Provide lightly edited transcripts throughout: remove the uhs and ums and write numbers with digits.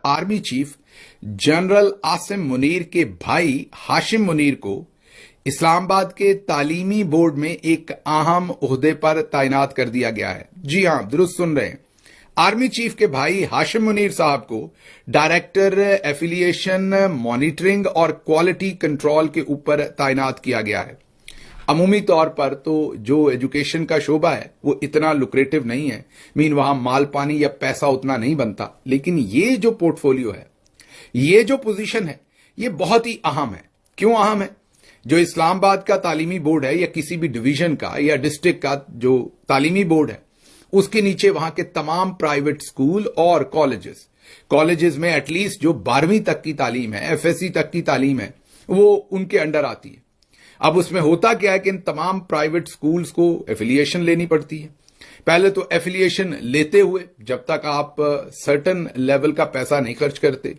Army chief general Asim Munir के भाई हाशिम मुनीर को इस्लामाबाद के तालीमी बोर्ड में एक अहम ओहदे पर तैनात कर दिया गया है। जी हां, दुरुस्त सुन रहे हैं। आर्मी चीफ के भाई हाशिम मुनीर साहब को डायरेक्टर एफिलिएशन, मॉनिटरिंग और क्वालिटी कंट्रोल के ऊपर तैनात किया गया है। अमूमी तौर पर तो जो एजुकेशन का शोबा है वो इतना लुक्रेटिव नहीं है, वहां माल पानी या पैसा उतना नहीं बनता, लेकिन ये जो पोर्टफोलियो है, ये जो पोजीशन है, ये बहुत ही अहम है। क्यों अहम है? जो इस्लामाबाद का तालीमी बोर्ड है या किसी भी डिवीजन का या डिस्ट्रिक्ट का जो तालीमी बोर्ड है, उसके नीचे वहां के तमाम प्राइवेट स्कूल और कॉलेजेस में एटलीस्ट जो 12वीं तक की तालीम है, एफएससी तक की तालीम है, वो उनके अंडर आती है। अब उसमें होता क्या है कि इन तमाम प्राइवेट स्कूल्स को एफिलिएशन लेनी पड़ती है। पहले तो एफिलिएशन लेते हुए जब तक आप सर्टन लेवल का पैसा नहीं खर्च करते,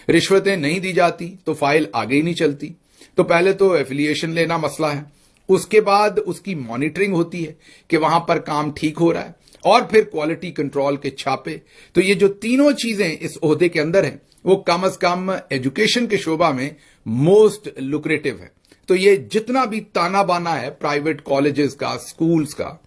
रिश्वतें नहीं दी जाती, तो फाइल आगे ही नहीं चलती। तो पहले तो एफिलिएशन लेना मसला है, उसके बाद उसकी मॉनिटरिंग होती है कि वहां पर काम ठीक हो रहा है, और फिर क्वालिटी कंट्रोल के छापे। तो ये जो तीनों चीजें इस ओहदे के अंदर हैं, वो कम अज कम एजुकेशन के शोबा में मोस्ट लुक्रेटिव है। तो ये जितना भी ताना बाना है प्राइवेट कॉलेजेस का, स्कूल्स का,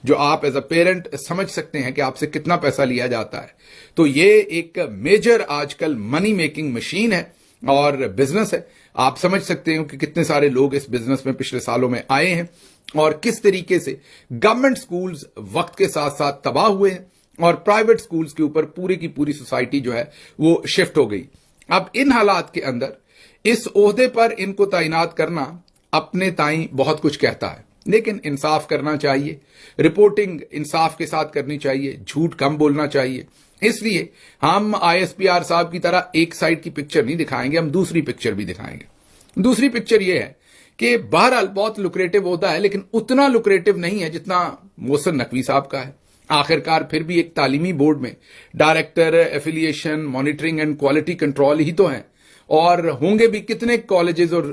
जो आप एज अ पेरेंट समझ सकते हैं कि आपसे कितना पैसा लिया जाता है, तो ये एक मेजर आजकल मनी मेकिंग मशीन है और बिजनेस है। आप समझ सकते हो कि कितने सारे लोग इस बिजनेस में पिछले सालों में आए हैं और किस तरीके से गवर्नमेंट स्कूल्स वक्त के साथ साथ तबाह हुए हैं और प्राइवेट स्कूल्स के ऊपर पूरी की पूरी सोसाइटी जो है वो शिफ्ट हो गई। अब इन हालात के अंदर इस ओहदे पर इनको तैनात करना अपने ताईं बहुत कुछ कहता है, लेकिन इंसाफ करना चाहिए, रिपोर्टिंग इंसाफ के साथ करनी चाहिए, झूठ कम बोलना चाहिए। इसलिए हम आईएसपीआर साहब की तरह एक साइड की पिक्चर नहीं दिखाएंगे, हम दूसरी पिक्चर भी दिखाएंगे। दूसरी पिक्चर यह है कि बहरहाल बहुत लुक्रेटिव होता है, लेकिन उतना लुक्रेटिव नहीं है जितना मोहसिन नकवी साहब का है। आखिरकार फिर भी एक तालीमी बोर्ड में director affiliation, monitoring and quality control ही तो है, और होंगे भी कितने कॉलेजेस और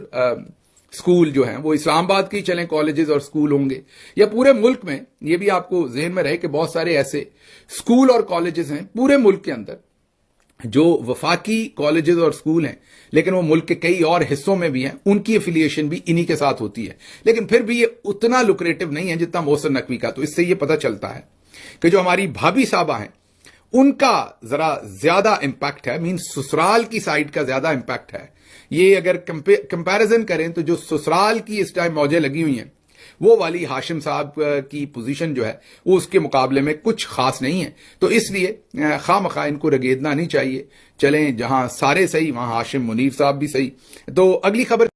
स्कूल जो हैं वो इस्लामाबाद के ही चलें कॉलेजेस और स्कूल होंगे या पूरे मुल्क में। ये भी आपको जहन में रहे कि बहुत सारे ऐसे स्कूल और कॉलेजेस हैं पूरे मुल्क के अंदर जो वफाकी कॉलेजेस और स्कूल हैं, लेकिन वो मुल्क के कई और हिस्सों में भी हैं, उनकी एफिलिएशन भी इन्हीं के साथ होती है, लेकिन फिर भी ये उतना लुक्रेटिव नहीं है जितना मोहसिन नकवी का। तो इससे ये पता चलता है कि जो हमारी भाभी साहबा हैं उनका जरा ज्यादा इंपैक्ट है, मीन ससुराल की साइड का ज्यादा इंपैक्ट है। ये अगर कंपैरिजन करें तो जो ससुराल की इस टाइम मौजें लगी हुई हैं, वो वाली हाशिम साहब की पोजीशन जो है वो उसके मुकाबले में कुछ खास नहीं है। तो इसलिए खामखा इनको रगेदना नहीं चाहिए। चलें, जहां सारे सही वहां हाशिम मुनीर साहब भी सही। तो अगली खबर